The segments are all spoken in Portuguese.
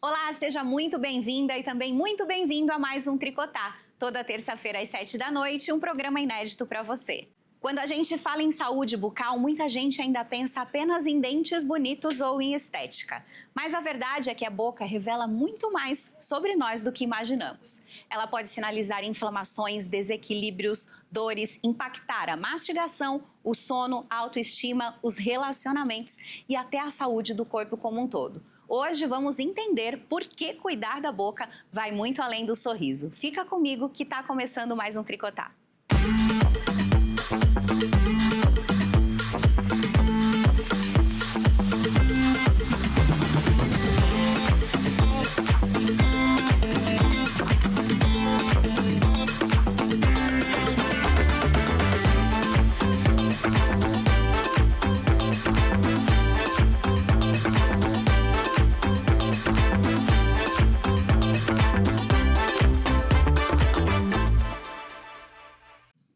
Olá, seja muito bem-vinda e também muito bem-vindo a mais um Tricotar. Toda terça-feira às 7 da noite, um programa inédito para você. Quando a gente fala em saúde bucal, muita gente ainda pensa apenas em dentes bonitos ou em estética. Mas a verdade é que a boca revela muito mais sobre nós do que imaginamos. Ela pode sinalizar inflamações, desequilíbrios, dores, impactar a mastigação, o sono, a autoestima, os relacionamentos e até a saúde do corpo como um todo. Hoje vamos entender por que cuidar da boca vai muito além do sorriso. Fica comigo que está começando mais um Tricotar.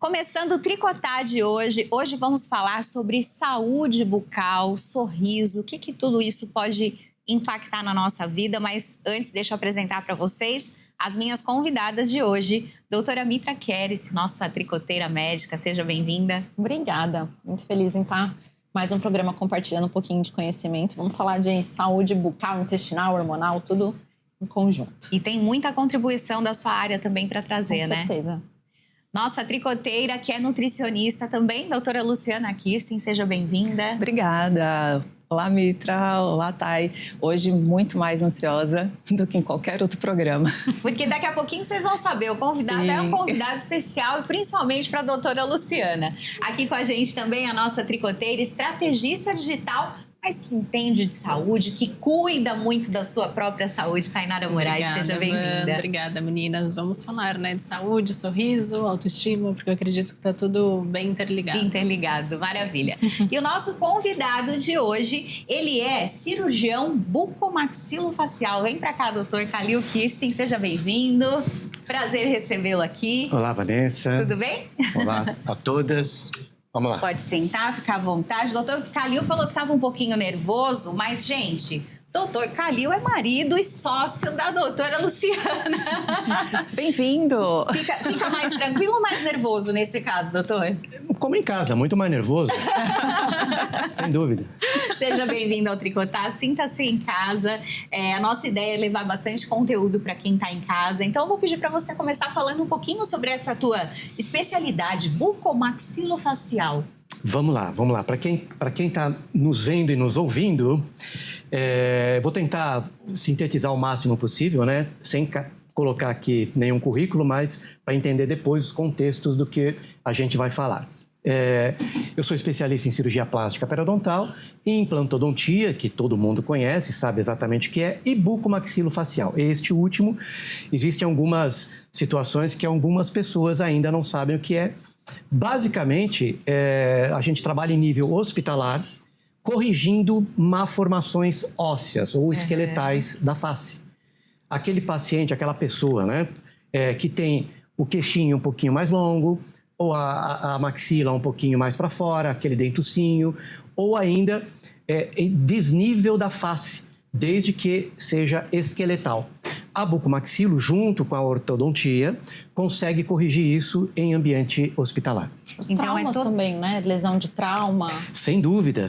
Começando o Tricotar de hoje, vamos falar sobre saúde bucal, sorriso, o que tudo isso pode impactar na nossa vida, mas antes deixa eu apresentar para vocês as minhas convidadas de hoje, doutora Mitra Keres, nossa tricoteira médica, seja bem-vinda. Obrigada, muito feliz em estar mais um programa compartilhando um pouquinho de conhecimento, vamos falar de saúde bucal, intestinal, hormonal, tudo em conjunto. E tem muita contribuição da sua área também para trazer, né? Com certeza. Nossa tricoteira, que é nutricionista também, doutora Luciana Kirsten, seja bem-vinda. Obrigada. Olá, Mitra. Olá, Thay. Hoje muito mais ansiosa do que em qualquer outro programa. Porque daqui a pouquinho vocês vão saber, o convidado é um convidado especial e principalmente para a doutora Luciana. Aqui com a gente também a nossa tricoteira, estrategista digital, mas que entende de saúde, que cuida muito da sua própria saúde, Tainara Moraes, seja bem-vinda. Obrigada, meninas. Vamos falar, de saúde, sorriso, autoestima, porque eu acredito que está tudo bem interligado. Interligado, maravilha. E o nosso convidado de hoje, ele é cirurgião bucomaxilofacial. Vem para cá, doutor Kalil Kirsten, seja bem-vindo. Prazer recebê-lo aqui. Olá, Vanessa. Tudo bem? Olá a todas. Vamos lá. Pode sentar, ficar à vontade. Doutor Kalil falou que estava um pouquinho nervoso, mas, gente, doutor Kalil é marido e sócio da doutora Luciana. Bem-vindo! Fica mais tranquilo ou mais nervoso nesse caso, doutor? Como em casa, muito mais nervoso. Sem dúvida. Seja bem-vindo ao Tricotar, sinta-se em casa. A nossa ideia é levar bastante conteúdo para quem está em casa. Então, eu vou pedir para você começar falando um pouquinho sobre essa tua especialidade bucomaxilofacial. Vamos lá. Para quem está nos vendo e nos ouvindo, vou tentar sintetizar o máximo possível, né? Sem colocar aqui nenhum currículo, mas para entender depois os contextos do que a gente vai falar. Eu sou especialista em cirurgia plástica periodontal, em implantodontia, que todo mundo conhece, sabe exatamente o que é, e bucomaxilofacial. Este último, existem algumas situações que algumas pessoas ainda não sabem o que é. Basicamente, a gente trabalha em nível hospitalar, corrigindo malformações ósseas ou esqueletais da face. Aquele paciente, aquela pessoa, né, que tem o queixinho um pouquinho mais longo, ou a maxila um pouquinho mais para fora, aquele dentucinho, ou ainda desnível da face, desde que seja esqueletal. A bucomaxilo, junto com a ortodontia, consegue corrigir isso em ambiente hospitalar. Os traumas também, né? Lesão de trauma. Sem dúvida.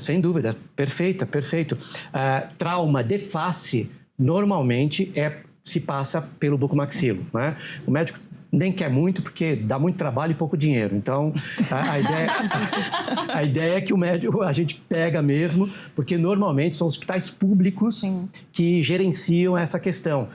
Perfeito. Trauma de face, normalmente, se passa pelo bucomaxilo, né? O médico nem quer muito, porque dá muito trabalho e pouco dinheiro. Então, a ideia é que o médico a gente pega mesmo, porque normalmente são hospitais públicos que gerenciam essa questão.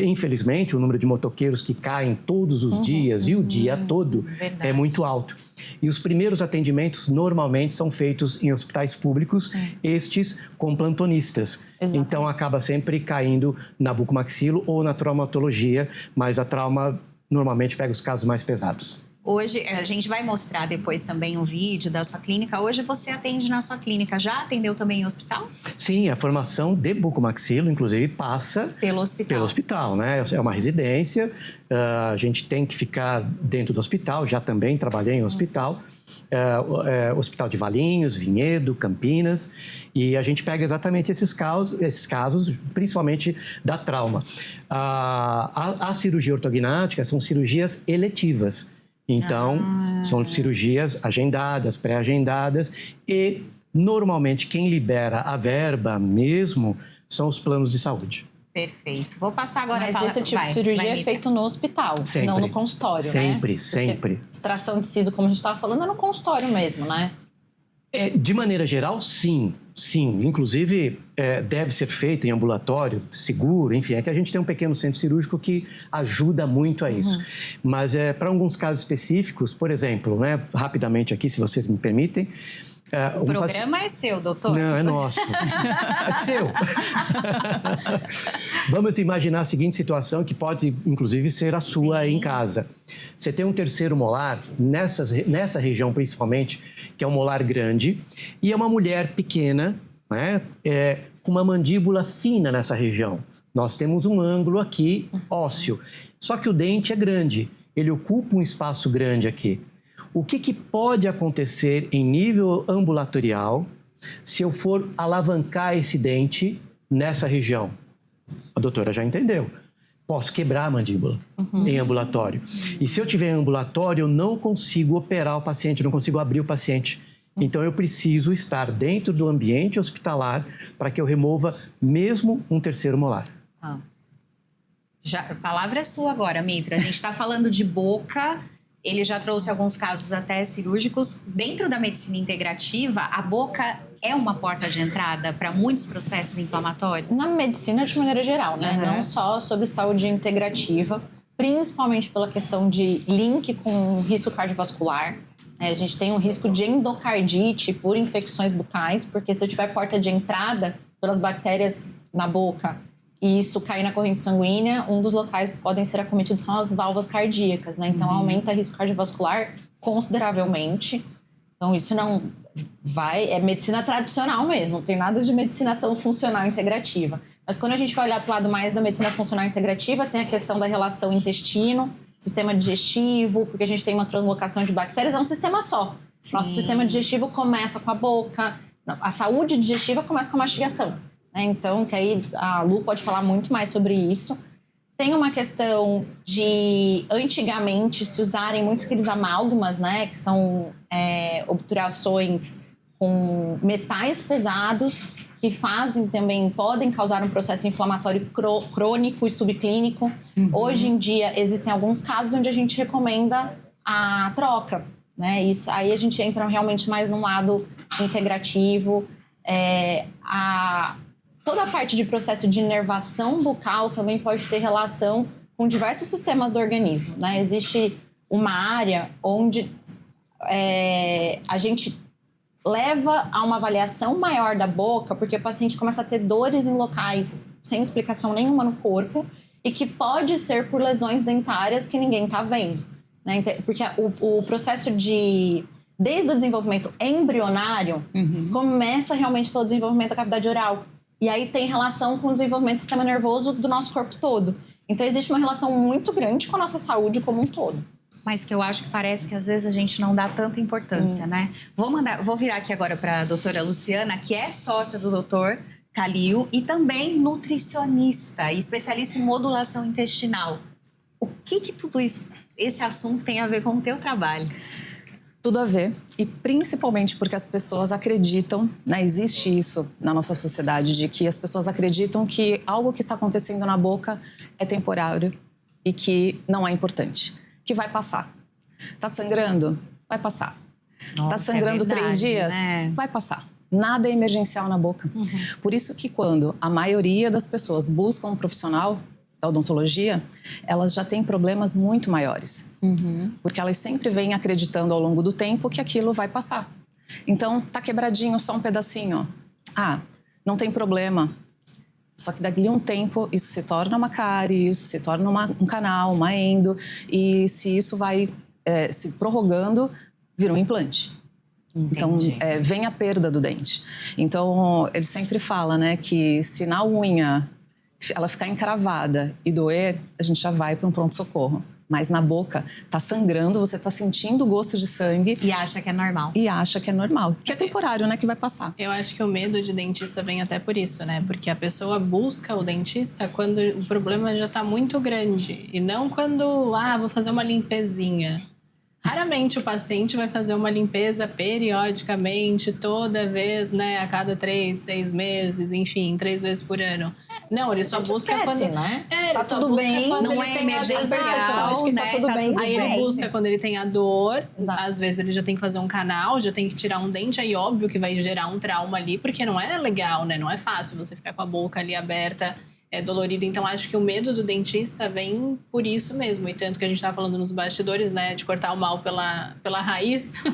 Infelizmente, o número de motoqueiros que caem todos os dias e o dia todo é muito alto. E os primeiros atendimentos normalmente são feitos em hospitais públicos, estes com plantonistas. Exatamente. Então, acaba sempre caindo na bucomaxilo ou na traumatologia, mas a trauma normalmente pega os casos mais pesados. Hoje, a gente vai mostrar depois também um vídeo da sua clínica. Hoje você atende na sua clínica. Já atendeu também em hospital? Sim, a formação de bucomaxilo, inclusive, passa Pelo hospital. Pelo hospital, né? É uma residência, a gente tem que ficar dentro do hospital, já também trabalhei em hospital. Hospital de Valinhos, Vinhedo, Campinas, e a gente pega exatamente esses casos, principalmente da trauma. A cirurgia ortognática são cirurgias eletivas, então são cirurgias agendadas, pré-agendadas, e normalmente quem libera a verba mesmo são os planos de saúde. Perfeito. Vou passar agora Mas a esse tipo de cirurgia é feito no hospital, Sempre. não no consultório, Sempre, né? sempre. Extração de siso, como a gente estava falando, é no consultório mesmo, né? De maneira geral, sim. Sim, inclusive deve ser feito em ambulatório, seguro, enfim. É que a gente tem um pequeno centro cirúrgico que ajuda muito a isso. Mas para alguns casos específicos, por exemplo, né, rapidamente aqui, se vocês me permitem... O programa é seu, doutor? Não, é nosso. É seu. Vamos imaginar a seguinte situação, que pode, inclusive, ser a sua aí em casa. Você tem um terceiro molar, nessa região principalmente, que é um molar grande, e é uma mulher pequena, né, com uma mandíbula fina nessa região. Nós temos um ângulo aqui ósseo, só que o dente é grande, ele ocupa um espaço grande aqui. O que pode acontecer em nível ambulatorial se eu for alavancar esse dente nessa região? A doutora já entendeu. Posso quebrar a mandíbula em ambulatório. E se eu tiver em ambulatório, eu não consigo operar o paciente, não consigo abrir o paciente. Então, eu preciso estar dentro do ambiente hospitalar para que eu remova mesmo um terceiro molar. A palavra é sua agora, Mitra. A gente está falando de boca... Ele já trouxe alguns casos até cirúrgicos. Dentro da medicina integrativa, a boca é uma porta de entrada para muitos processos inflamatórios? Na medicina, de maneira geral, né? Não só sobre saúde integrativa, principalmente pela questão de link com risco cardiovascular. A gente tem um risco de endocardite por infecções bucais, porque se eu tiver porta de entrada pelas bactérias na boca e isso cair na corrente sanguínea, um dos locais que podem ser acometidos são as válvulas cardíacas, né? Então, aumenta o risco cardiovascular consideravelmente. Então, isso não vai... É medicina tradicional mesmo, não tem nada de medicina tão funcional integrativa. Mas quando a gente vai olhar para o lado mais da medicina funcional integrativa, tem a questão da relação intestino, sistema digestivo, porque a gente tem uma translocação de bactérias, é um sistema só. Sim. Nosso sistema digestivo começa com a boca, a saúde digestiva começa com a mastigação. Então, que aí a Lu pode falar muito mais sobre isso. Tem uma questão de, antigamente, se usarem muitos aqueles amálgamas, né? Que são obturações com metais pesados, que podem causar um processo inflamatório crônico e subclínico. Hoje em dia, existem alguns casos onde a gente recomenda a troca, né? Isso, aí a gente entra realmente mais num lado integrativo. Toda a parte de processo de inervação bucal também pode ter relação com diversos sistemas do organismo, né? Existe uma área onde a gente leva a uma avaliação maior da boca, porque o paciente começa a ter dores em locais sem explicação nenhuma no corpo e que pode ser por lesões dentárias que ninguém está vendo, né? Porque o processo desde o desenvolvimento embrionário começa realmente pelo desenvolvimento da cavidade oral. E aí tem relação com o desenvolvimento do sistema nervoso do nosso corpo todo. Então, existe uma relação muito grande com a nossa saúde como um todo. Mas que eu acho que parece que às vezes a gente não dá tanta importância, né? Vou virar aqui agora para a doutora Luciana, que é sócia do doutor Calil e também nutricionista e especialista em modulação intestinal. O que tudo esse assunto tem a ver com o teu trabalho? Tudo a ver, e principalmente porque as pessoas acreditam, né, existe isso na nossa sociedade, de que as pessoas acreditam que algo que está acontecendo na boca é temporário e que não é importante, que vai passar. Tá sangrando? Vai passar. Tá sangrando 3 dias? Né? Vai passar. Nada é emergencial na boca. Por isso que quando a maioria das pessoas buscam um profissional da odontologia, elas já têm problemas muito maiores. Porque elas sempre vêm acreditando ao longo do tempo que aquilo vai passar. Então, tá quebradinho só um pedacinho. Não tem problema. Só que daqui a um tempo isso se torna uma cárie, isso se torna um canal, uma endo. E se isso vai se prorrogando, vira um implante. Então, vem a perda do dente. Então, ele sempre fala, né, que se na unha ela ficar encravada e doer, a gente já vai para um pronto-socorro. Mas na boca, tá sangrando, você tá sentindo o gosto de sangue. E acha que é normal. E acha que é normal. Que é temporário, né, que vai passar. Eu acho que o medo de dentista vem até por isso, né? Porque a pessoa busca o dentista quando o problema já tá muito grande. E não quando, vou fazer uma limpezinha. Raramente o paciente vai fazer uma limpeza periodicamente, toda vez, né? A cada 3, 6 meses, enfim, 3 vezes por ano. Não, ele só busca esquece, quando... né? Tá tudo bem, não é emergencial, que né? tá tudo Tá bem. tudo Aí ele busca quando ele tem a dor. Exato. Às vezes ele já tem que fazer um canal, já tem que tirar um dente. Aí óbvio que vai gerar um trauma ali, porque não é legal, né? Não é fácil você ficar com a boca ali aberta, dolorido. Então, acho que o medo do dentista vem por isso mesmo. E tanto que a gente estava falando nos bastidores, né? De cortar o mal pela raiz.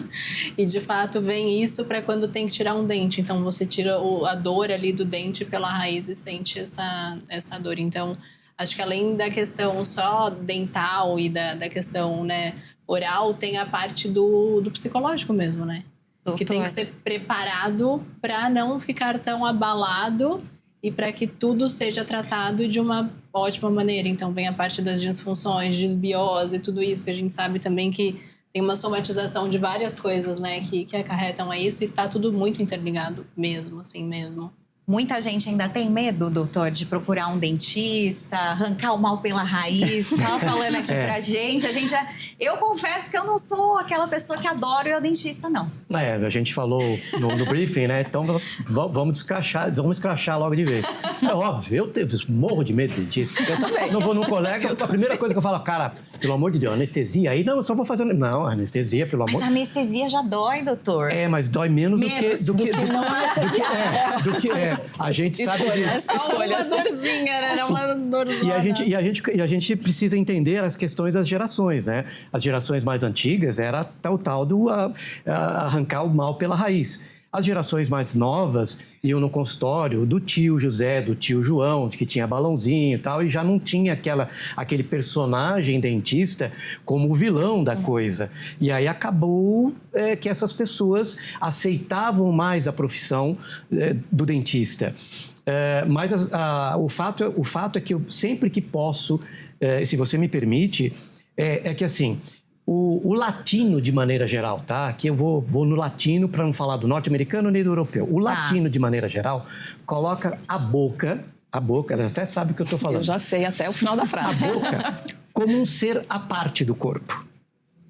E, de fato, vem isso para quando tem que tirar um dente. Então, você tira a dor ali do dente pela raiz e sente essa dor. Então, acho que além da questão só dental e da questão, né, oral, tem a parte do psicológico mesmo, né? Que tem que ser preparado para não ficar tão abalado e para que tudo seja tratado de uma ótima maneira. Então, vem a parte das disfunções, desbiose, tudo isso que a gente sabe também que tem uma somatização de várias coisas, né, que acarretam a isso, e tá tudo muito interligado mesmo, assim mesmo. Muita gente ainda tem medo, doutor, de procurar um dentista, arrancar o mal pela raiz. Você estava falando aqui pra gente. Eu confesso que eu não sou aquela pessoa que adora ir ao dentista, não. A gente falou no briefing, né? Então vamos escrachar logo de vez. É óbvio, eu morro de medo de dentista. Eu também. Não vou num colega, a primeira coisa que eu falo, cara, pelo amor de Deus, anestesia aí? Não, eu só vou fazer... Não, anestesia, pelo amor... Mas a anestesia já dói, doutor. Mas dói menos do que é. A gente sabe disso. Uma dorzinha, né? Uma dorzona. E a gente precisa entender as questões das gerações, né? As gerações mais antigas era tal do arrancar o mal pela raiz. As gerações mais novas iam no consultório do tio José, do tio João, que tinha balãozinho e tal, e já não tinha aquele personagem dentista como o vilão da coisa. E aí acabou que essas pessoas aceitavam mais a profissão do dentista. Mas o fato é que eu sempre que posso, se você me permite, é que assim... O latino, de maneira geral, tá? Aqui eu vou no latino para não falar do norte-americano nem do europeu. O latino, de maneira geral, coloca a boca, ela até sabe o que eu estou falando. Eu já sei até o final da frase. A boca como um ser à parte do corpo.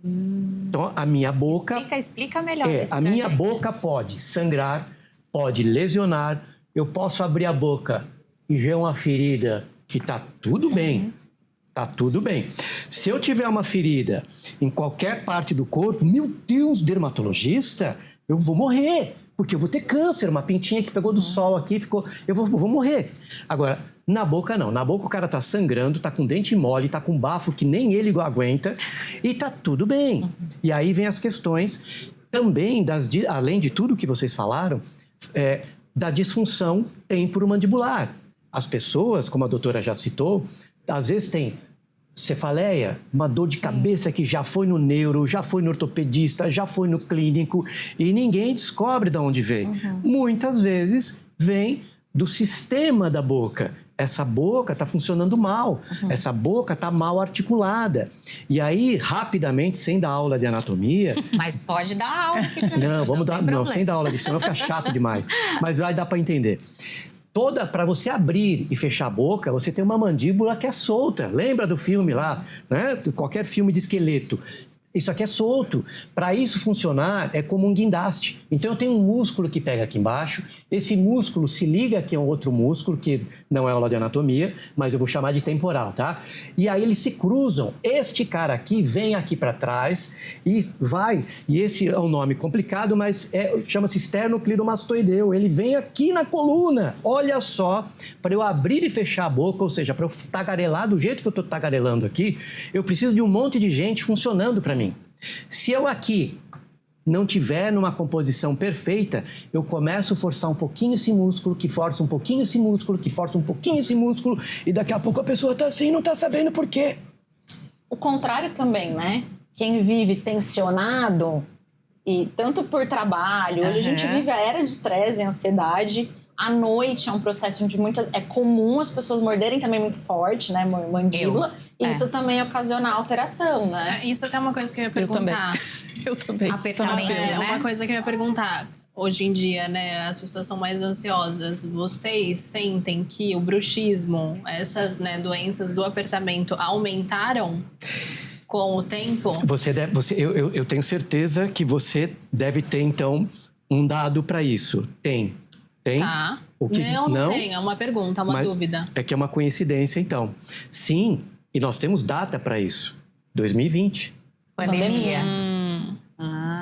Então, a minha boca... Explica melhor isso a pra minha gente. boca pode sangrar, pode lesionar, eu posso abrir a boca e ver uma ferida que tá tudo bem. Tá tudo bem. Se eu tiver uma ferida em qualquer parte do corpo, meu Deus, dermatologista, eu vou morrer, porque eu vou ter câncer, uma pintinha que pegou do sol aqui, eu vou morrer. Agora, na boca não. Na boca o cara tá sangrando, tá com dente mole, tá com bafo que nem ele aguenta e tá tudo bem. E aí vem as questões também, além de tudo que vocês falaram, da disfunção temporomandibular. As pessoas, como a doutora já citou, às vezes tem cefaleia, uma dor de cabeça que já foi no neuro, já foi no ortopedista, já foi no clínico e ninguém descobre de onde vem. Muitas vezes vem do sistema da boca. Essa boca está funcionando mal, essa boca está mal articulada. E aí, rapidamente, sem dar aula de anatomia... Mas pode dar aula aqui pra Não, gente, vamos dar, tem não, problema. sem dar aula disso, senão fica chato demais. Mas vai dar para entender. Para você abrir e fechar a boca, você tem uma mandíbula que é solta. Lembra do filme lá, né? Qualquer filme de esqueleto. Isso aqui é solto. Para isso funcionar, é como um guindaste. Então, eu tenho um músculo que pega aqui embaixo. Esse músculo se liga aqui a um outro músculo, que não é aula de anatomia, mas eu vou chamar de temporal, tá? E aí eles se cruzam. Este cara aqui vem aqui para trás e vai. E esse é um nome complicado, mas chama-se esternocleidomastoideu. Ele vem aqui na coluna. Olha só, para eu abrir e fechar a boca, ou seja, para eu tagarelar do jeito que eu estou tagarelando aqui, eu preciso de um monte de gente funcionando para mim. Se eu aqui não tiver numa composição perfeita, eu começo a forçar um pouquinho esse músculo, que força um pouquinho esse músculo, que força um pouquinho esse músculo, e daqui a pouco a pessoa tá assim, não tá sabendo por quê. O contrário também, né? quem vive tensionado, e tanto por trabalho, hoje a gente vive a era de estresse e ansiedade. À noite é um processo onde é comum as pessoas morderem também muito forte, né? Mandíbula. E isso também ocasiona alteração, né? Isso até é uma coisa que eu ia perguntar. Eu também. Apertamento, né? Uma coisa que eu ia perguntar. Hoje em dia, né, as pessoas são mais ansiosas. Vocês sentem que o bruxismo, essas, né, doenças do apertamento aumentaram com o tempo? Eu tenho certeza que você deve ter, então, um dado para isso. Tem. Tá. O que, não tem, é uma pergunta, uma dúvida. É que é uma coincidência, então. Sim, e nós temos data para isso. 2020. Pandemia.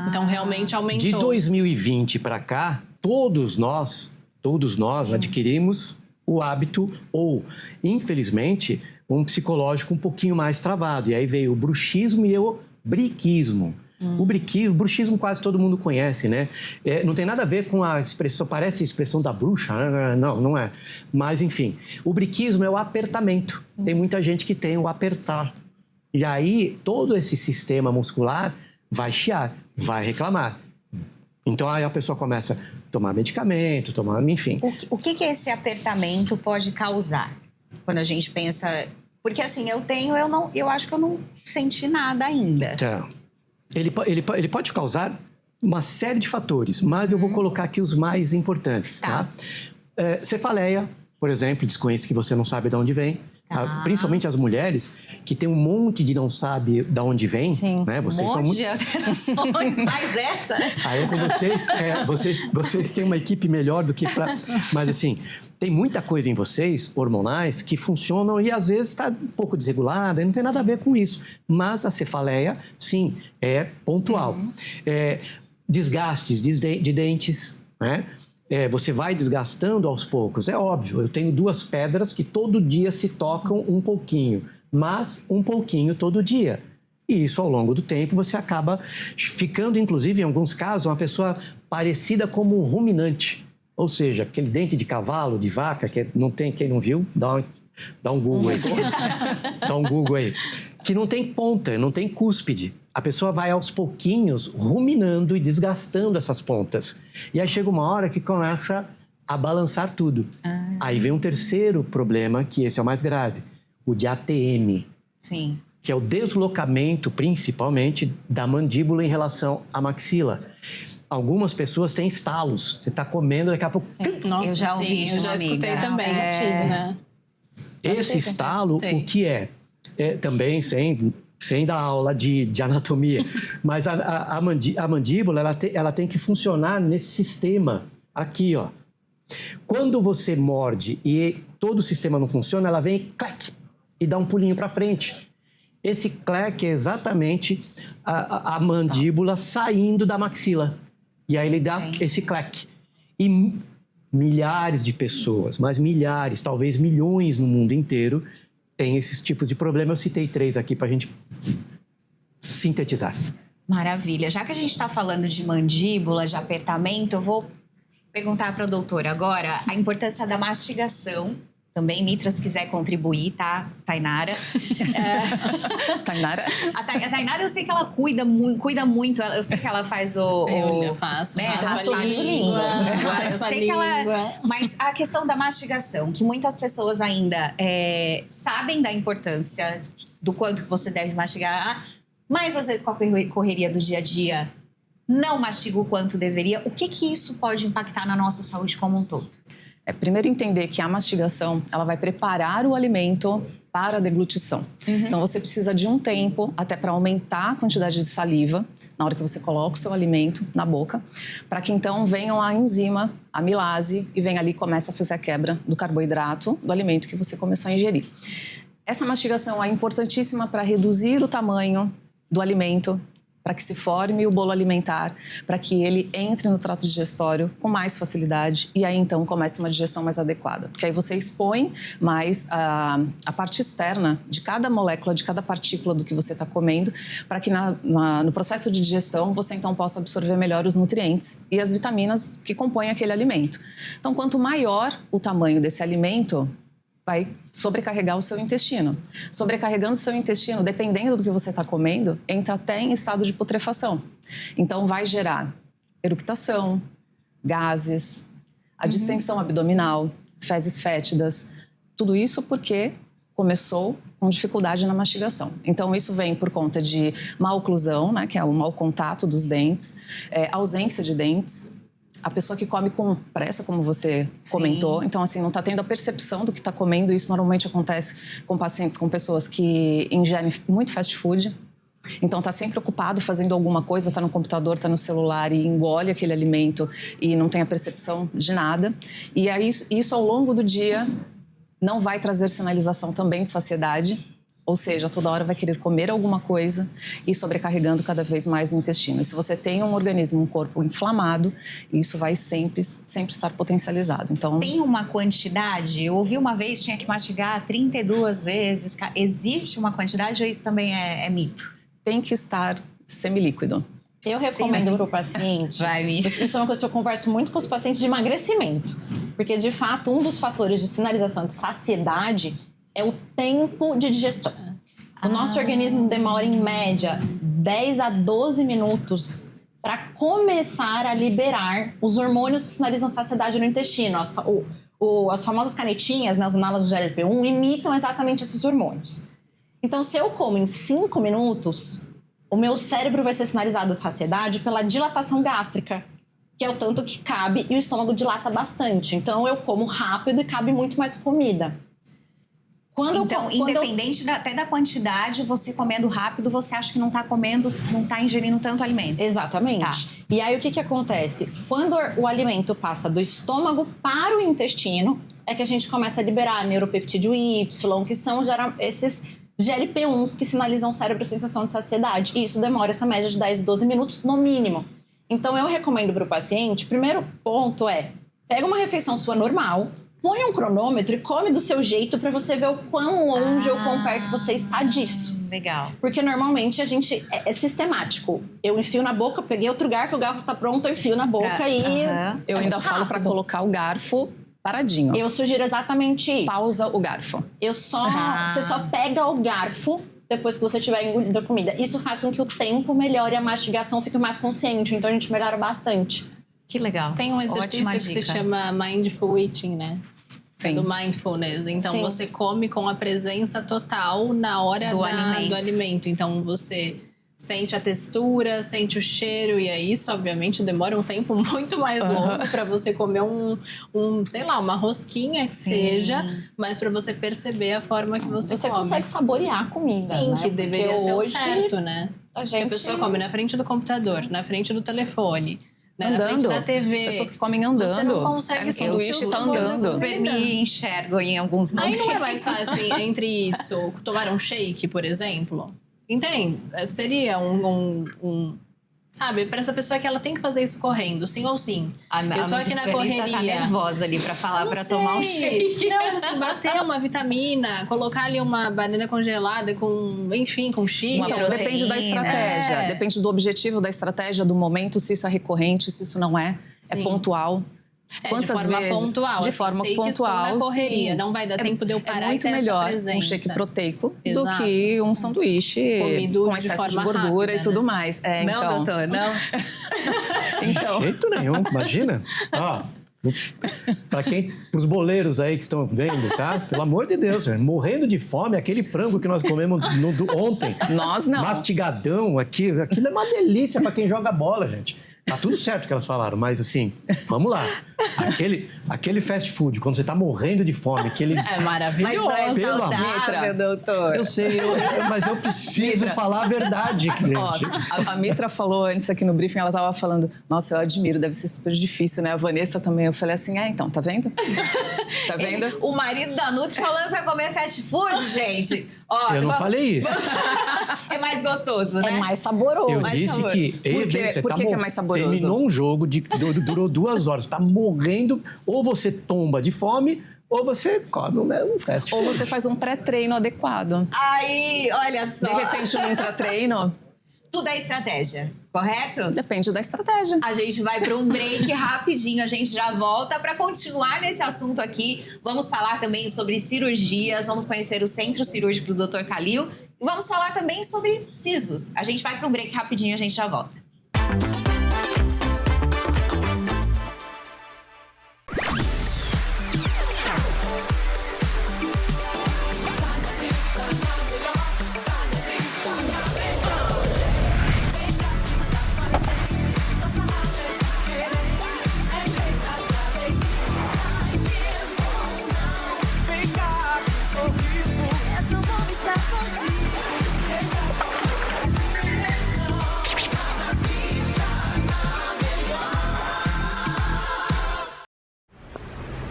Então, realmente aumentou. De 2020 para cá, todos nós adquirimos o hábito ou, infelizmente, um psicológico um pouquinho mais travado. E aí veio o bruxismo e o briquismo. O bruxismo quase todo mundo conhece, né? Não tem nada a ver com a expressão, parece a expressão da bruxa, não é. Mas, enfim, o briquismo é o apertamento. Tem muita gente que tem o apertar. E aí, todo esse sistema muscular vai chiar, vai reclamar. Então, aí a pessoa começa a tomar medicamento, enfim. O que esse apertamento pode causar? Quando a gente pensa... Porque, assim, eu acho que eu não senti nada ainda. Então, ele pode causar uma série de fatores, mas eu vou colocar aqui os mais importantes, tá? Cefaleia, por exemplo, desconheço que você não sabe de onde vem. Tá. Principalmente as mulheres que tem um monte de não sabe de onde vem. Sim. Né? Vocês um são monte muito... de alterações, mas essa... Aí com vocês têm uma equipe melhor do que para... Mas assim, tem muita coisa em vocês, hormonais, que funcionam e às vezes está um pouco desregulada e não tem nada a ver com isso. Mas a cefaleia, sim, é pontual. Desgastes de dentes, né? Você vai desgastando aos poucos, é óbvio. Eu tenho 2 pedras que todo dia se tocam um pouquinho, mas um pouquinho todo dia. E isso, ao longo do tempo, você acaba ficando, inclusive, em alguns casos, uma pessoa parecida como um ruminante. Ou seja, aquele dente de cavalo, de vaca, que não tem, quem não viu, dá um Google aí. Dá um Google aí. Que não tem ponta, não tem cúspide. A pessoa vai aos pouquinhos ruminando e desgastando essas pontas. E aí chega uma hora que começa a balançar tudo. Aí vem um terceiro problema, que esse é o mais grave. O de ATM. Sim. Que é o deslocamento, principalmente, da mandíbula em relação à maxila. Algumas pessoas têm estalos. Você está comendo, daqui a pouco... Nossa, eu já ouvi de eu uma já escutei amiga. também. Já tive, né? Esse estalo, o que é? Também sem dar aula de anatomia, mas a mandíbula ela tem que funcionar nesse sistema aqui, ó. Quando você morde e todo o sistema não funciona, ela vem clac, e dá um pulinho para frente. Esse clac é exatamente a mandíbula saindo da maxila. E aí ele dá esse clac. E milhares de pessoas, mas milhares, talvez milhões no mundo inteiro, tem esses tipos de problema. Eu citei 3 aqui para a gente sintetizar. Maravilha. Já que a gente está falando de mandíbula, de apertamento, eu vou perguntar para a doutora agora a importância da mastigação. Também, Mitra, se quiser contribuir, tá? Tainara. Tainara? A Tainara, eu sei que ela cuida muito. Eu sei que ela faz Eu faço. né, Raspa raspa a a língua. Eu Raspa a sei que ela... língua. Mas a questão da mastigação, que muitas pessoas ainda sabem da importância do quanto que você deve mastigar, mas às vezes com a correria do dia a dia não mastiga o quanto deveria. O que isso pode impactar na nossa saúde como um todo? Primeiro entender que a mastigação, ela vai preparar o alimento para a deglutição. Então, você precisa de um tempo até para aumentar a quantidade de saliva na hora que você coloca o seu alimento na boca, para que então venham a enzima, a amilase, e venha ali e comece a fazer a quebra do carboidrato do alimento que você começou a ingerir. Essa mastigação é importantíssima para reduzir o tamanho do alimento, para que se forme o bolo alimentar, para que ele entre no trato digestório com mais facilidade e aí então comece uma digestão mais adequada. Porque aí você expõe mais a parte externa de cada molécula, de cada partícula do que você está comendo, para que no processo de digestão você então possa absorver melhor os nutrientes e as vitaminas que compõem aquele alimento. Então, quanto maior o tamanho desse alimento, vai sobrecarregar o seu intestino. Sobrecarregando o seu intestino, dependendo do que você está comendo, entra até em estado de putrefação. Então, vai gerar eructação, gases, a distensão abdominal, fezes fétidas. Tudo isso porque começou com dificuldade na mastigação. Então, isso vem por conta de má oclusão, né, que é o mau contato dos dentes, ausência de dentes. A pessoa que come com pressa, como você comentou, então assim, não está tendo a percepção do que está comendo. Isso normalmente acontece com pacientes, com pessoas que ingerem muito fast food. Então está sempre ocupado fazendo alguma coisa, está no computador, está no celular e engole aquele alimento e não tem a percepção de nada. E aí, isso ao longo do dia não vai trazer sinalização também de saciedade. Ou seja, toda hora vai querer comer alguma coisa e sobrecarregando cada vez mais o intestino. E se você tem um organismo, um corpo inflamado, isso vai sempre estar potencializado. Então, tem uma quantidade? Eu ouvi uma vez, tinha que mastigar 32 vezes. Existe uma quantidade ou isso também é mito? Tem que estar semilíquido. Eu recomendo para o paciente. Isso é uma coisa que eu converso muito com os pacientes de emagrecimento. Porque, de fato, um dos fatores de sinalização de saciedade é o tempo de digestão. O nosso organismo demora, em média, 10 a 12 minutos para começar a liberar os hormônios que sinalizam saciedade no intestino. As famosas canetinhas, né, os análogos de GLP-1, imitam exatamente esses hormônios. Então, se eu como em 5 minutos, o meu cérebro vai ser sinalizado a saciedade pela dilatação gástrica, que é o tanto que cabe, e o estômago dilata bastante. Então, eu como rápido e cabe muito mais comida. Independente até da quantidade, você comendo rápido, você acha que não está comendo, não está ingerindo tanto alimento. Exatamente. Tá. E aí, o que acontece? Quando o alimento passa do estômago para o intestino, é que a gente começa a liberar neuropeptídeo Y, que são esses GLP-1s que sinalizam o cérebro a sensação de saciedade. E isso demora essa média de 10, 12 minutos no mínimo. Então, eu recomendo para o paciente, primeiro ponto pega uma refeição sua normal, põe um cronômetro e come do seu jeito para você ver o quão longe ou quão perto você está disso. Legal. Porque normalmente a gente é sistemático. Eu enfio na boca, peguei outro garfo, o garfo tá pronto, eu enfio na boca Eu ainda falo para colocar o garfo paradinho. Eu sugiro exatamente isso. Pausa o garfo. Você só pega o garfo depois que você tiver engolido a comida. Isso faz com que o tempo melhore, a mastigação fique mais consciente. Então a gente melhora bastante. Que legal. Tem um exercício que se chama Mindful Eating, né? Sim. Do mindfulness. Então, Sim. você come com a presença total na hora do alimento. Então, você sente a textura, sente o cheiro. E aí, isso, obviamente, demora um tempo muito mais longo para você comer sei lá, uma rosquinha que seja. Mas para você perceber a forma que você come. Você consegue saborear a comida, Sim, né? que deveria ser o certo, né? Porque a pessoa come na frente do computador, na frente do telefone, né? Andando. Na frente da TV. Pessoas que comem andando. Você não consegue sanduíche sentir o tá sabor da andando. Super me enxergo em alguns momentos. Aí não é mais fácil entre isso, tomar um shake, por exemplo? Entende? Seria sabe, para essa pessoa que ela tem que fazer isso correndo, sim ou sim. Eu tô aqui na correria. Tá nervosa ali pra falar, pra tomar um shake. Não, mas assim, bater uma vitamina, colocar ali uma banana congelada com chia. Depende da estratégia, depende do objetivo da estratégia, do momento, se isso é recorrente, se isso não é, é pontual. De forma pontual. De forma sei pontual, que estou na correria. sim. Não vai dar tempo de eu parar é muito e ter melhor essa presença. um shake proteico Exato. do que um sanduíche comido com de excesso de forma gordura rápida, e tudo né? mais. Não, doutor, não. De jeito nenhum, imagina. Pros boleiros aí que estão vendo, tá? Pelo amor de Deus, morrendo de fome, aquele frango que nós comemos ontem. Nós não. Mastigadão, aquilo é uma delícia para quem joga bola, gente. Tá tudo certo que elas falaram, mas assim, vamos lá. Aquele fast food, quando você tá morrendo de fome, É maravilhoso. Mas não é Pelo saudável, doutor. Eu sei, mas eu preciso falar a verdade, gente. Ó, a Mitra falou antes aqui no briefing, ela tava falando, nossa, eu admiro, deve ser super difícil, né? A Vanessa também. Eu falei assim, então, tá vendo? Tá vendo? O marido da Nutri falando pra comer fast food, gente. Ó, Eu não falei isso. É mais gostoso, né? É mais saboroso. Eu mais disse sabor. que... Por que é mais saboroso? Terminou um jogo, durou 2 horas, tá morrendo, ou você tomba de fome, ou você come um fast food. Ou você faz um pré-treino adequado. Aí, olha só. De repente, no intratreino... Tudo é estratégia. correto? Depende da estratégia. A gente vai para um break rapidinho, a gente já volta para continuar nesse assunto aqui. Vamos falar também sobre cirurgias, vamos conhecer o Centro Cirúrgico do Dr. Kalil e vamos falar também sobre sisos. A gente vai para um break rapidinho, a gente já volta.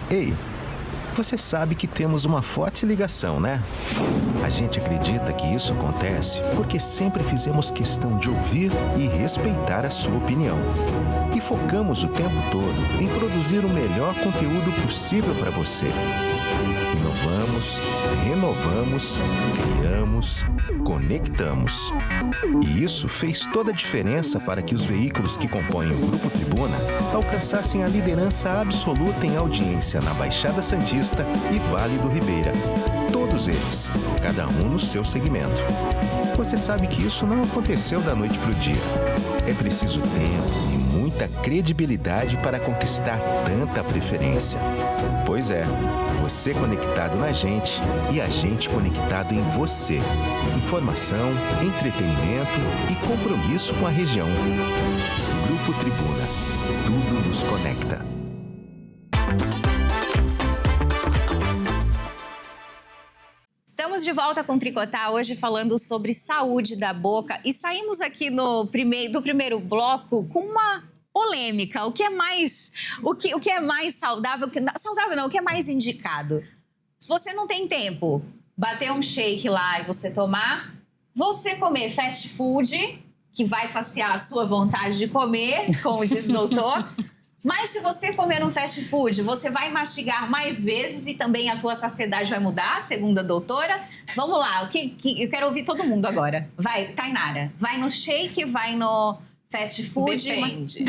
Ei, você sabe que temos uma forte ligação, né? A gente acredita que isso acontece porque sempre fizemos questão de ouvir e respeitar a sua opinião. E focamos o tempo todo em produzir o melhor conteúdo possível para você. Inovamos, renovamos, criamos, conectamos. E isso fez toda a diferença para que os veículos que compõem o Grupo Tribuna alcançassem a liderança absoluta em audiência na Baixada Santista e Vale do Ribeira. Todos eles, cada um no seu segmento. Você sabe que isso não aconteceu da noite para o dia. É preciso tempo e muita credibilidade para conquistar tanta preferência. Pois é, você conectado na gente e a gente conectado em você. Informação, entretenimento e compromisso com a região. Grupo Tribuna. Tudo nos conecta. Estamos de volta com o Tricotar, hoje falando sobre saúde da boca. E saímos aqui do primeiro bloco com uma polêmica. O que é mais saudável? Saudável não, o que é mais indicado? Se você não tem tempo, bater um shake lá e você tomar, você comer fast food, que vai saciar a sua vontade de comer, como disse o doutor. Mas se você comer um fast food, você vai mastigar mais vezes e também a tua saciedade vai mudar, segundo a doutora. Vamos lá, eu quero ouvir todo mundo agora. Vai, Tainara, vai no shake, vai no fast food? Depende.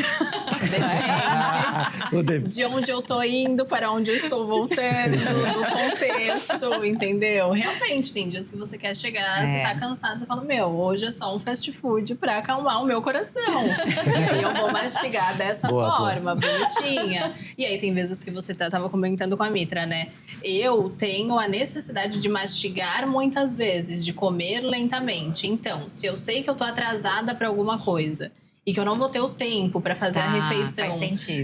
Depende de onde eu tô indo, para onde eu estou voltando, do contexto, entendeu? Realmente, tem dias que você quer chegar, você tá cansado, você fala, hoje é só um fast food pra acalmar o meu coração. E aí eu vou mastigar dessa forma, bonitinha. E aí tem vezes que você tava comentando com a Mitra, né? Eu tenho a necessidade de mastigar muitas vezes, de comer lentamente. Então, se eu sei que eu tô atrasada pra alguma coisa e que eu não vou ter o tempo para fazer a refeição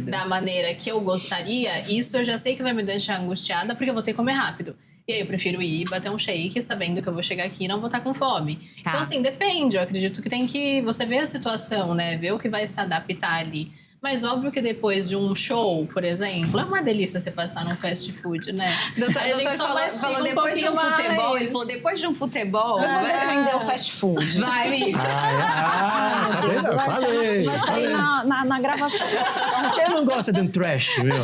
da maneira que eu gostaria, isso eu já sei que vai me deixar angustiada porque eu vou ter que comer rápido. E aí eu prefiro ir bater um shake sabendo que eu vou chegar aqui e não vou estar com fome. Então, assim, depende. Eu acredito que tem que você ver a situação, né? Ver o que vai se adaptar ali. Mas óbvio que depois de um show, por exemplo, é uma delícia você passar num fast food, né? Doutor falou depois de um futebol, ele falou depois de um futebol. Vai defender o fast food. Vai, Mi. Eu falei. Vai sair na gravação. Quem não gosta de um trash, meu?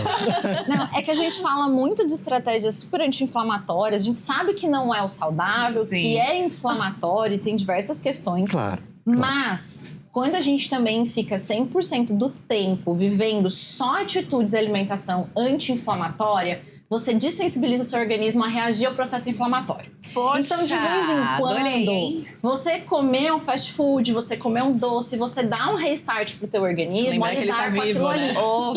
Não, é que a gente fala muito de estratégias super anti-inflamatórias. A gente sabe que não é o saudável, que é inflamatório e tem diversas questões. Claro. Mas quando a gente também fica 100% do tempo vivendo só atitudes de alimentação anti-inflamatória, você desensibiliza o seu organismo a reagir ao processo inflamatório. Poxa, então, de vez em quando, você comer um fast food, você comer um doce, você dá um restart pro teu organismo, lembrar que ele tá vivo, né?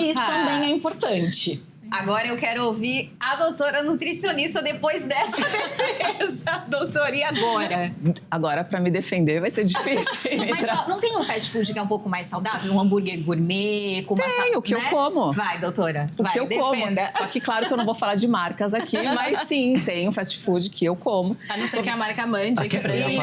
Isso também é importante. Agora eu quero ouvir a doutora nutricionista depois dessa defesa. Doutora, e agora? Agora, para me defender, vai ser difícil. Mas não tem um fast food que é um pouco mais saudável? Um hambúrguer gourmet com Tem, o que eu como. Vai, doutora. O que eu defenda. como. Só que, claro que eu não vou falar de marcas aqui, mas sim, tem um fast food que eu como. A não ser que a marca mande aqui pra gente.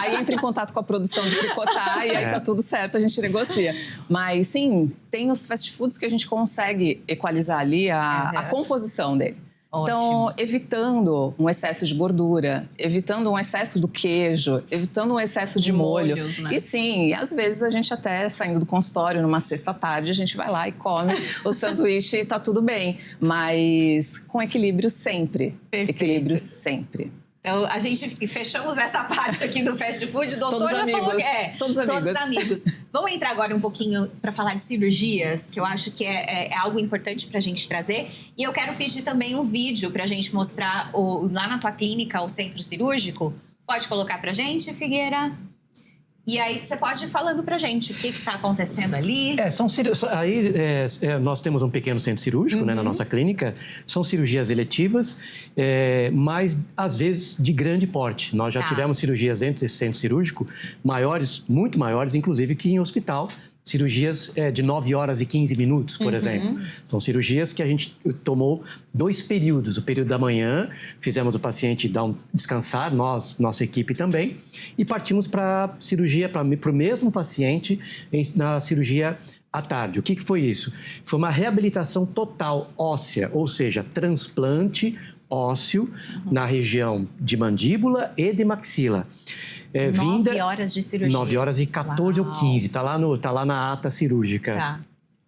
Aí entra em contato com a produção de Tricotar e aí tá tudo certo, a gente negocia. Mas sim, tem os fast foods que a gente consegue equalizar ali a composição dele. Então, evitando um excesso de gordura, evitando um excesso do queijo, evitando um excesso de molho. Molhos, né? E sim, às vezes a gente até saindo do consultório numa sexta-tarde, a gente vai lá e come o sanduíche e tá tudo bem. Mas com equilíbrio sempre. Perfeito. Equilíbrio sempre. Então, a gente fechamos essa parte aqui do fast food. O doutor Todos já amigos. falou que é. Todos amigos. Vamos entrar agora um pouquinho para falar de cirurgias, que eu acho que é algo importante para a gente trazer. E eu quero pedir também um vídeo para a gente mostrar lá na tua clínica, o centro cirúrgico. Pode colocar para a gente, Figueira? E aí você pode ir falando pra gente o que está acontecendo ali. Nós temos um pequeno centro cirúrgico, né, na nossa clínica. São cirurgias eletivas, mas às vezes de grande porte. Nós já tivemos cirurgias dentro desse centro cirúrgico, maiores, muito maiores, inclusive que em hospital. Cirurgias de 9 horas e 15 minutos, por exemplo. São cirurgias que a gente tomou 2 períodos. O período da manhã, fizemos o paciente descansar, nossa equipe também, e partimos para cirurgia, para o mesmo paciente na cirurgia à tarde. O que foi isso? Foi uma reabilitação total óssea, ou seja, transplante ósseo na região de mandíbula e de maxila. 9 horas de cirurgia. 9 horas e 14 ou 15. Tá lá na ata cirúrgica. Tá.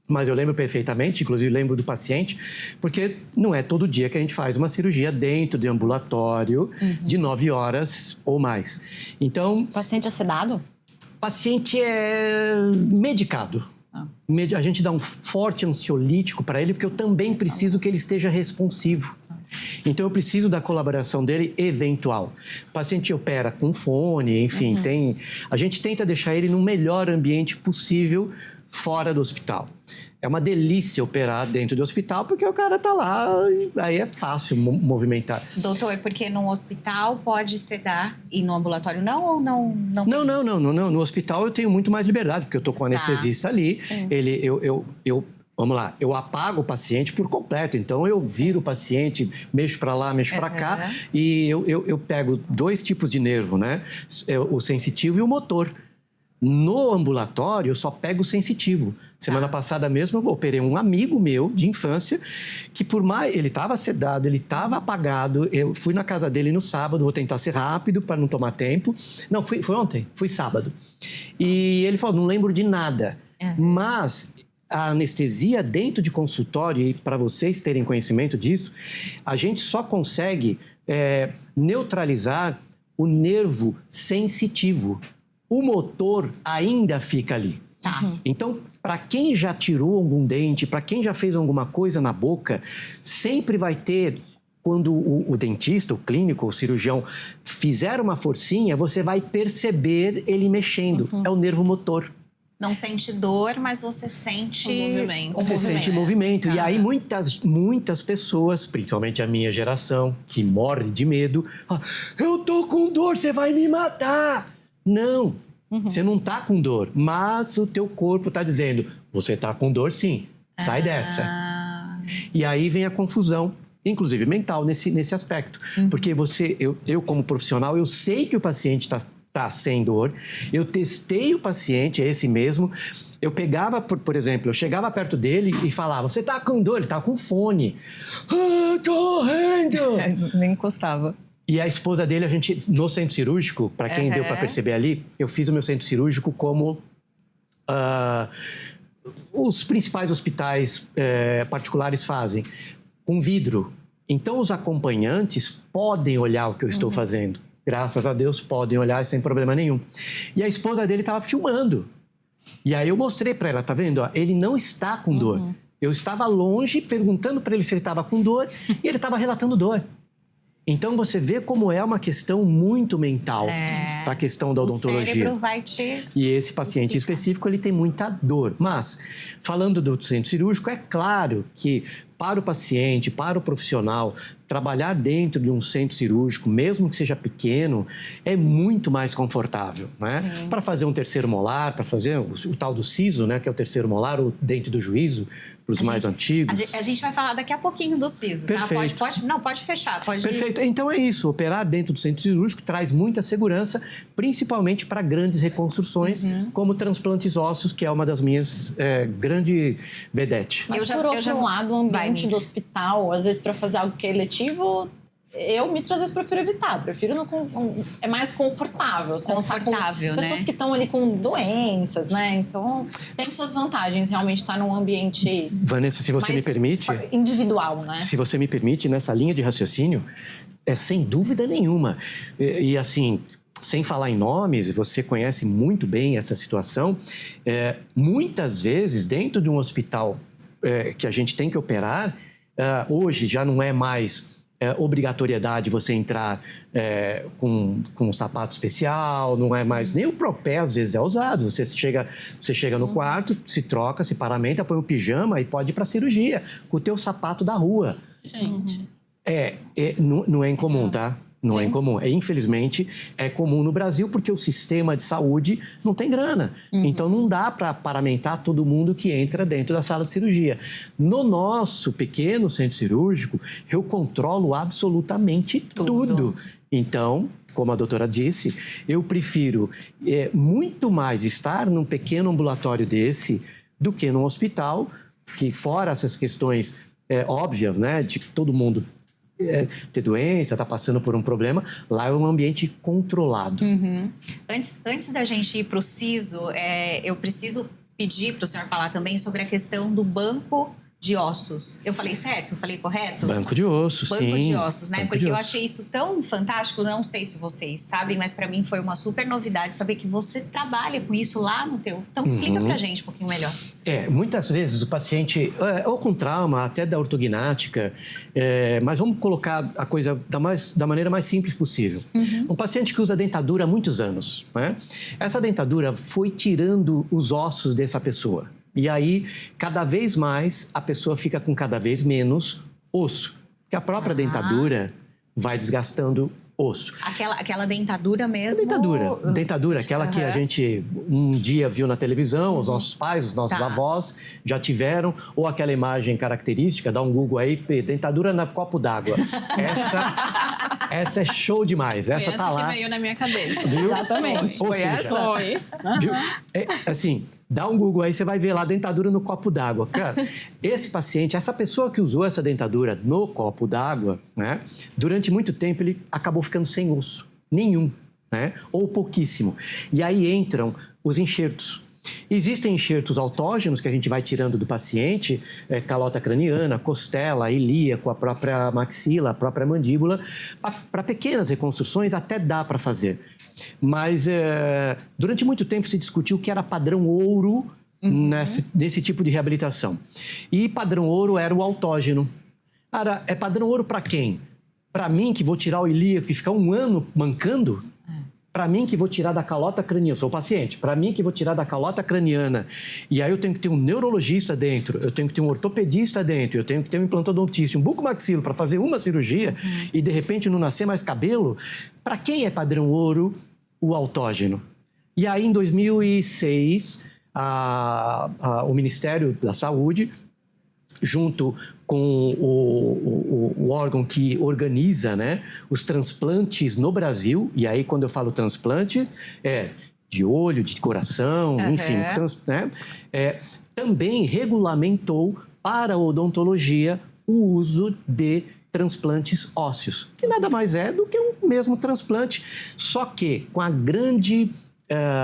Mas eu lembro perfeitamente, inclusive lembro do paciente, porque não é todo dia que a gente faz uma cirurgia dentro de ambulatório de 9 horas ou mais. Então... O paciente é sedado? O paciente é medicado. A gente dá um forte ansiolítico para ele, porque eu também preciso que ele esteja responsivo. Então, eu preciso da colaboração dele eventual. O paciente opera com fone, enfim, a gente tenta deixar ele no melhor ambiente possível fora do hospital. É uma delícia operar dentro do hospital, porque o cara tá lá, aí é fácil movimentar. Doutor, porque no hospital pode sedar e no ambulatório não, ou não? Não. No hospital eu tenho muito mais liberdade, porque eu tô com o anestesista ali. Vamos lá, eu apago o paciente por completo. Então, eu viro o paciente, mexo para lá, mexo para cá. E eu pego 2 tipos de nervo, né? O sensitivo e o motor. No ambulatório, eu só pego o sensitivo. Semana passada mesmo, eu operei um amigo meu de infância, que por mais... Ele estava sedado, ele estava apagado. Eu fui na casa dele no sábado, vou tentar ser rápido para não tomar tempo. Não, foi ontem, foi sábado. E ele falou, não lembro de nada. Mas... A anestesia dentro de consultório, e para vocês terem conhecimento disso, a gente só consegue neutralizar o nervo sensitivo. O motor ainda fica ali. Então, para quem já tirou algum dente, para quem já fez alguma coisa na boca, sempre vai ter... Quando o dentista, o clínico, o cirurgião fizer uma forcinha, você vai perceber ele mexendo. É o nervo motor. Não sente dor, mas você sente o movimento. Você sente movimento. E aí muitas pessoas, principalmente a minha geração, que morre de medo, eu tô com dor, você vai me matar. Não, você não tá com dor, mas o teu corpo tá dizendo, você tá com dor sim, sai dessa. E aí vem a confusão, inclusive mental, nesse aspecto. Porque eu como profissional, eu sei que o paciente tá sem dor. Eu testei o paciente, é esse mesmo. Eu pegava, por exemplo, eu chegava perto dele e falava, você tá com dor? Ele tá com fone. Correndo! Nem encostava. E a esposa dele, no centro cirúrgico, para quem deu para perceber ali, eu fiz o meu centro cirúrgico como os principais hospitais particulares fazem, com vidro. Então, os acompanhantes podem olhar o que eu estou fazendo. Graças a Deus, podem olhar sem problema nenhum. E a esposa dele estava filmando. E aí eu mostrei para ela, tá vendo? Ele não está com dor. Eu estava longe, perguntando para ele se ele estava com dor, e ele estava relatando dor. Então, você vê como é uma questão muito mental para a questão da odontologia. O cérebro vai te... E esse paciente específico, ele tem muita dor. Mas, falando do centro cirúrgico, é claro que para o paciente, para o profissional, trabalhar dentro de um centro cirúrgico, mesmo que seja pequeno, é muito mais confortável, né? Para fazer um terceiro molar, para fazer o tal do siso, né? Que é o terceiro molar, ou dente do juízo, para os mais antigos. A gente vai falar daqui a pouquinho do siso, Perfeito. tá? Pode fechar. Perfeito. Então é isso, operar dentro do centro cirúrgico traz muita segurança, principalmente para grandes reconstruções, como transplantes ósseos, que é uma das minhas grandes vedete. Mas por outro lado, o ambiente do hospital, às vezes para fazer algo que é eletivo, eu muitas vezes prefiro evitar. É mais confortável. Você confortável, não tá com pessoas que estão ali com doenças, né? Então, tem suas vantagens realmente estar num ambiente... Vanessa, se você me permite... individual, né? Se você me permite, nessa linha de raciocínio, sem dúvida nenhuma. E assim, sem falar em nomes, você conhece muito bem essa situação. Muitas vezes, dentro de um hospital que a gente tem que operar, hoje já não é mais obrigatoriedade você entrar com um sapato especial, não é mais... Nem o propé, às vezes, é usado. Você chega no quarto, se troca, se paramenta, põe o pijama e pode ir para a cirurgia com o teu sapato da rua. Gente. Não é incomum, tá? Não é incomum. Infelizmente, é comum no Brasil porque o sistema de saúde não tem grana. Então, não dá para paramentar todo mundo que entra dentro da sala de cirurgia. No nosso pequeno centro cirúrgico, eu controlo absolutamente tudo. Então, como a doutora disse, eu prefiro muito mais estar num pequeno ambulatório desse do que num hospital, que fora essas questões óbvias, né, de que todo mundo ter doença, tá passando por um problema, lá é um ambiente controlado. Antes da gente ir para o SISO, eu preciso pedir para o senhor falar também sobre a questão do banco de ossos. Eu falei certo? Falei correto? Banco de ossos, sim. Banco de ossos, né? Banco Porque de eu ossos. achei isso tão fantástico, não sei se vocês sabem, mas para mim foi uma super novidade saber que você trabalha com isso lá no teu... Então explica pra gente um pouquinho melhor. Muitas vezes o paciente, ou com trauma, até da ortognática, mas vamos colocar a coisa da maneira mais simples possível. Um paciente que usa dentadura há muitos anos, né? Essa dentadura foi tirando os ossos dessa pessoa. E aí, cada vez mais, a pessoa fica com cada vez menos osso. Porque a própria dentadura vai desgastando osso. Aquela dentadura mesmo? Dentadura, aquela que a gente um dia viu na televisão, os nossos pais, os nossos avós já tiveram, ou aquela imagem característica, dá um Google aí, dentadura na copo d'água. Essa é show demais. Essa tá lá. Que veio na minha cabeça. Viu? Exatamente. Ou seja, Foi. viu? Assim, dá um Google aí, você vai ver lá dentadura no copo d'água. Cara, esse paciente, essa pessoa que usou essa dentadura no copo d'água, né? Durante muito tempo ele acabou ficando sem osso. Nenhum, né? Ou pouquíssimo. E aí entram os enxertos. Existem enxertos autógenos que a gente vai tirando do paciente, calota craniana, costela, ilíaco, a própria maxila, a própria mandíbula. Para pequenas reconstruções até dá para fazer. Mas durante muito tempo se discutiu o que era padrão ouro nesse tipo de reabilitação. E padrão ouro era o autógeno. Cara, é padrão ouro para quem? Para mim, que vou tirar o ilíaco e ficar um ano mancando? Para mim, que vou tirar da calota craniana, sou o paciente, para mim que vou tirar da calota craniana, e aí eu tenho que ter um neurologista dentro, eu tenho que ter um ortopedista dentro, eu tenho que ter um implantodontista, um bucomaxilo para fazer uma cirurgia e de repente não nascer mais cabelo, para quem é padrão ouro o autógeno? E aí em 2006, o Ministério da Saúde, junto com o órgão que organiza, né, os transplantes no Brasil, e aí quando eu falo transplante, de olho, de coração, enfim, também regulamentou para a odontologia o uso de transplantes ósseos, que nada mais é do que um mesmo transplante, só que com a grande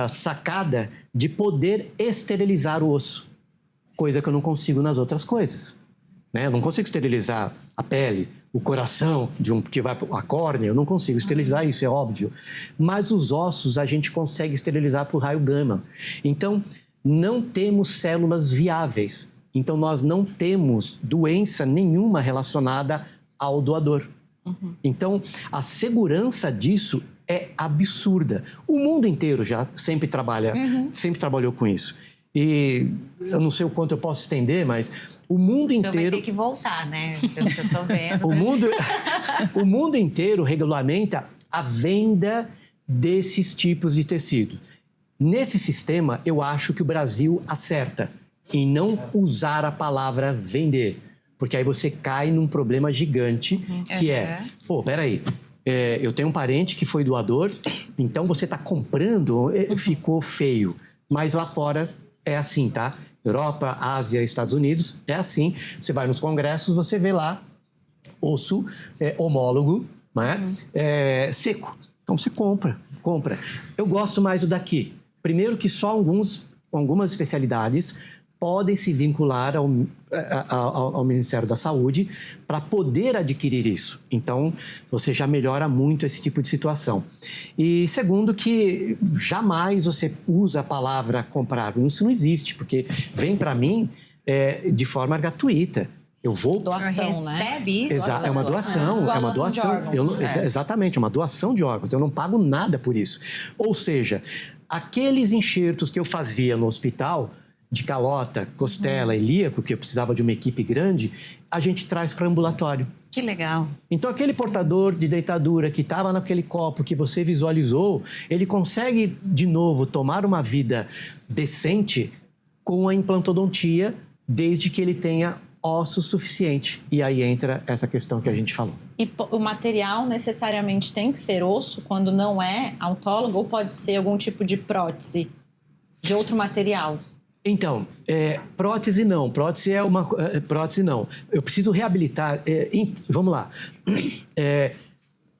sacada de poder esterilizar o osso, coisa que eu não consigo nas outras coisas. Eu não consigo esterilizar a pele, o coração, que vai a córnea, eu não consigo esterilizar isso, é óbvio. Mas os ossos a gente consegue esterilizar por raio gama. Então, não temos células viáveis. Então, nós não temos doença nenhuma relacionada ao doador. Então, a segurança disso é absurda. O mundo inteiro já sempre trabalhou com isso. E eu não sei o quanto eu posso estender, mas o mundo inteiro... Você vai ter que voltar, né? Pelo que eu tô vendo. O mundo inteiro regulamenta a venda desses tipos de tecido. Nesse sistema, eu acho que o Brasil acerta em não usar a palavra vender. Porque aí você cai num problema gigante, que peraí, eu tenho um parente que foi doador, então você está comprando, ficou feio. Mas lá fora é assim, tá? Europa, Ásia, Estados Unidos, é assim. Você vai nos congressos, você vê lá osso homólogo, né? Seco. Então você compra. Eu gosto mais do daqui. Primeiro que só algumas especialidades podem se vincular ao Ministério da Saúde para poder adquirir isso. Então, você já melhora muito esse tipo de situação. E segundo, que jamais você usa a palavra comprar. Isso não existe, porque vem para mim de forma gratuita. Eu vou... Doação, recebe isso? É uma doação, é uma doação. Exatamente, uma doação de órgãos. Eu não pago nada por isso. Ou seja, aqueles enxertos que eu fazia no hospital, de calota, costela, ilíaco, que eu precisava de uma equipe grande, a gente traz para ambulatório. Que legal. Então, aquele portador de dentadura que estava naquele copo que você visualizou, ele consegue, de novo, tomar uma vida decente com a implantodontia, desde que ele tenha osso suficiente. E aí entra essa questão que a gente falou. E o material necessariamente tem que ser osso quando não é autólogo ou pode ser algum tipo de prótese de outro material? Então, prótese não. Prótese não. Eu preciso reabilitar. Vamos lá.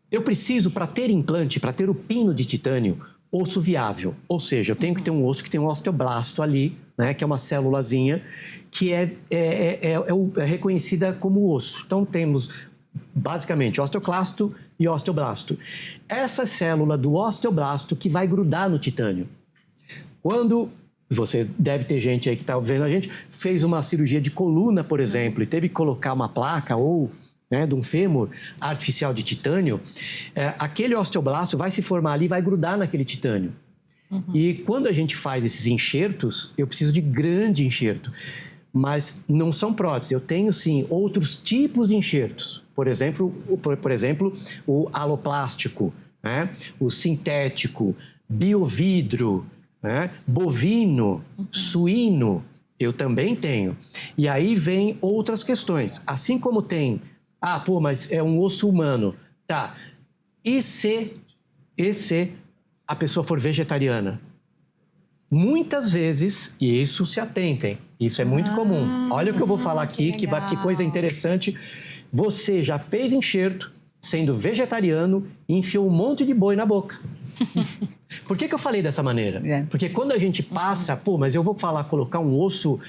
Eu preciso, para ter implante, para ter o pino de titânio, osso viável. Ou seja, eu tenho que ter um osso que tem um osteoblasto ali, né, que é uma célulazinha que é reconhecida como osso. Então, temos basicamente osteoclasto e osteoblasto. Essa célula do osteoblasto que vai grudar no titânio. Quando... Você deve ter gente aí que está vendo a gente, fez uma cirurgia de coluna, por exemplo, e teve que colocar uma placa ou de um fêmur artificial de titânio, aquele osteoblasto vai se formar ali, vai grudar naquele titânio. E quando a gente faz esses enxertos, eu preciso de grande enxerto. Mas não são próteses, eu tenho sim outros tipos de enxertos. Por exemplo, o aloplástico, né? O sintético, biovidro, né? Bovino, suíno, eu também tenho. E aí vem outras questões. Assim como tem, mas é um osso humano. Tá, e se a pessoa for vegetariana? Muitas vezes, e isso se atentem, isso é muito comum. Olha o que eu vou falar aqui, que coisa interessante. Você já fez enxerto sendo vegetariano e enfiou um monte de boi na boca. Por que eu falei dessa maneira? Porque quando a gente passa, mas eu vou colocar um osso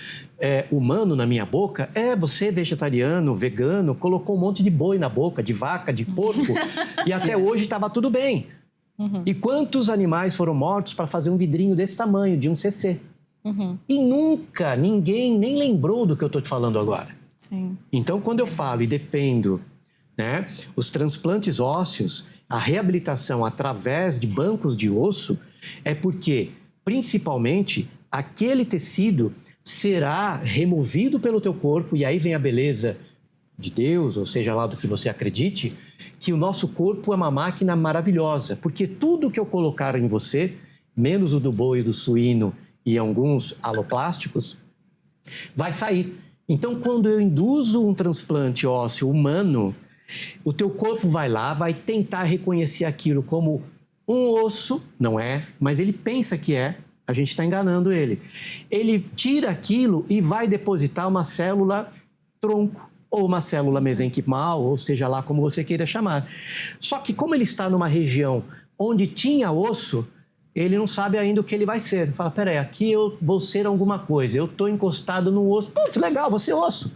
humano na minha boca, você é vegetariano, vegano, colocou um monte de boi na boca, de vaca, de porco, e até hoje estava tudo bem. E quantos animais foram mortos para fazer um vidrinho desse tamanho, de 1 cc? E nunca ninguém nem lembrou do que eu estou te falando agora. Sim. Então, quando eu falo e defendo, né, os transplantes ósseos, a reabilitação através de bancos de osso, é porque, principalmente, aquele tecido será removido pelo teu corpo, e aí vem a beleza de Deus, ou seja lá do que você acredite, que o nosso corpo é uma máquina maravilhosa, porque tudo que eu colocar em você, menos o do boi, do suíno e alguns aloplásticos, vai sair. Então, quando eu induzo um transplante ósseo humano, o teu corpo vai lá, vai tentar reconhecer aquilo como um osso, não é, mas ele pensa que é, a gente está enganando ele. Ele tira aquilo e vai depositar uma célula tronco, ou uma célula mesenquimal, ou seja lá como você queira chamar. Só que como ele está numa região onde tinha osso, ele não sabe ainda o que ele vai ser. Ele fala, peraí, aqui eu vou ser alguma coisa, eu estou encostado num osso, putz, legal, vou ser osso.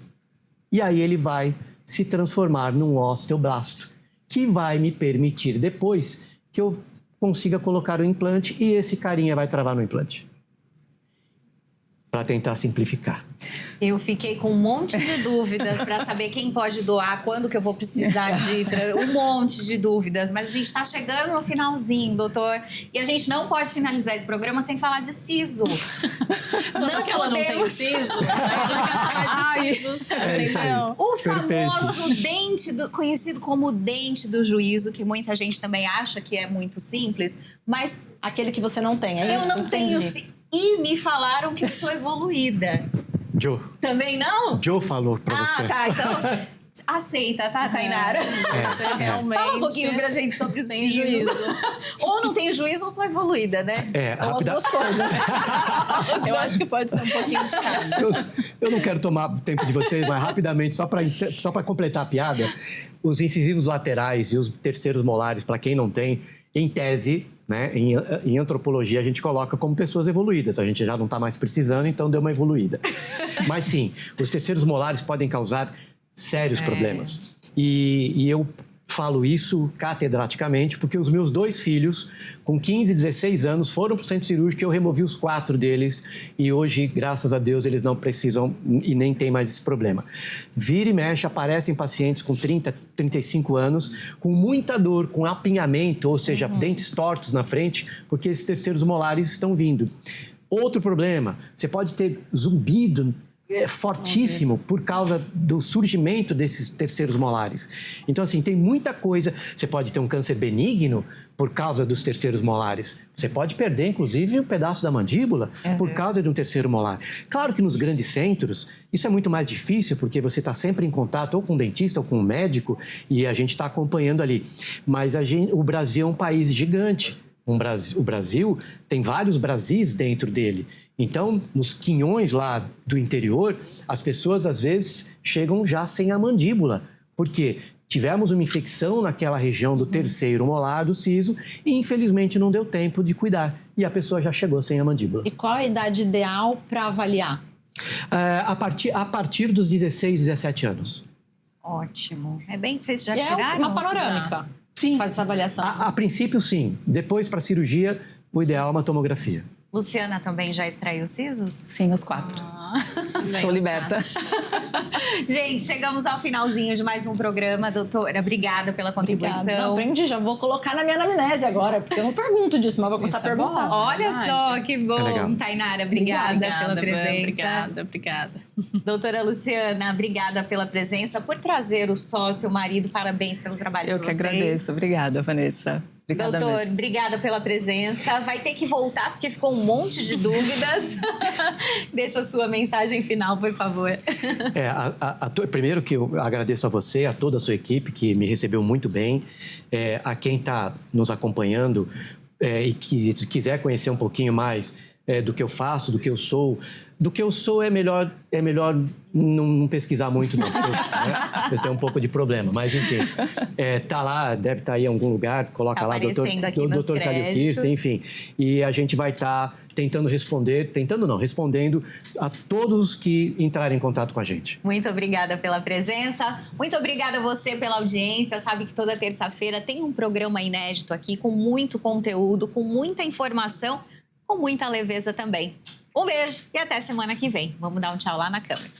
E aí ele vai se transformar num osteoblasto, que vai me permitir depois que eu consiga colocar o implante e esse carinha vai travar no implante. Para tentar simplificar. Eu fiquei com um monte de dúvidas para saber quem pode doar, quando que eu vou precisar de... Um monte de dúvidas, mas a gente está chegando no finalzinho, doutor, e a gente não pode finalizar esse programa sem falar de siso. Só porque ela não tem siso, aí ela quer falar de sisos. O famoso dente, conhecido como dente do juízo, que muita gente também acha que é muito simples, mas... Aquele que você não tem, é isso? Eu não tenho... E me falaram que eu sou evoluída. Joe. Também não? Joe falou pra você. Tá. Então, aceita, tá, Tainara? Você realmente... Fala um pouquinho pra gente sobre sem juízo. Ou não tenho juízo ou sou evoluída, né? Ou as duas coisas. Eu acho que pode ser um pouquinho de cada. Eu não quero tomar tempo de vocês, mas rapidamente, só para completar a piada, os incisivos laterais e os terceiros molares, para quem não tem, em tese, né? Em antropologia, a gente coloca como pessoas evoluídas. A gente já não está mais precisando, então deu uma evoluída. Mas sim, os terceiros molares podem causar sérios problemas. E eu falo isso catedraticamente porque os meus 2 filhos, com 15 e 16 anos, foram para o centro cirúrgico e eu removi os 4 deles. E hoje, graças a Deus, eles não precisam e nem tem mais esse problema. Vira e mexe, aparecem pacientes com 30, 35 anos, com muita dor, com apinhamento, ou seja, dentes tortos na frente, porque esses terceiros molares estão vindo. Outro problema, você pode ter zumbido fortíssimo por causa do surgimento desses terceiros molares. Então, assim, tem muita coisa. Você pode ter um câncer benigno por causa dos terceiros molares. Você pode perder, inclusive, um pedaço da mandíbula por causa de um terceiro molar. Claro que nos grandes centros, isso é muito mais difícil, porque você está sempre em contato ou com um dentista ou com um médico e a gente está acompanhando ali. Mas o Brasil é um país gigante. O Brasil tem vários Brasis dentro dele. Então, nos quinhões lá do interior, as pessoas às vezes chegam já sem a mandíbula. Por quê? Tivemos uma infecção naquela região do terceiro molar do siso e infelizmente não deu tempo de cuidar. E a pessoa já chegou sem a mandíbula. E qual a idade ideal para avaliar? A partir dos 16, 17 anos. Ótimo. É bem que vocês já E tiraram? é uma panorâmica. Sim. Faz essa avaliação. A princípio, sim. Depois, para cirurgia, o ideal é uma tomografia. Luciana também já extraiu sisos? Sim, os 4. Estou liberta. Gente, chegamos ao finalzinho de mais um programa. Doutora, obrigada pela contribuição. Não, aprendi, já vou colocar na minha anamnese agora, porque eu não pergunto disso, mas vou começar a perguntar. Olha só, que bom. legal. Tainara, obrigada pela presença. Obrigada. Doutora Luciana, obrigada pela presença, por trazer o sócio, o marido. Parabéns pelo trabalho Eu de que vocês. agradeço. Obrigada, Vanessa. Obrigada Doutor, mesmo. obrigada pela presença. Vai ter que voltar, porque ficou um monte de dúvidas. Deixa a sua mensagem final, por favor. Primeiro que eu agradeço a você, a toda a sua equipe, que me recebeu muito bem. A quem está nos acompanhando e que quiser conhecer um pouquinho mais do que eu faço, do que eu sou. Do que eu sou é melhor não pesquisar muito, não. Eu tenho um pouco de problema, mas enfim. Tá lá, deve estar aí em algum lugar, coloca Tá lá, doutor Calil Kirsten, enfim. E a gente vai estar respondendo a todos que entrarem em contato com a gente. Muito obrigada pela presença. Muito obrigada a você pela audiência. Sabe que toda terça-feira tem um programa inédito aqui com muito conteúdo, com muita informação, com muita leveza também. Um beijo e até semana que vem. Vamos dar um tchau lá na câmera.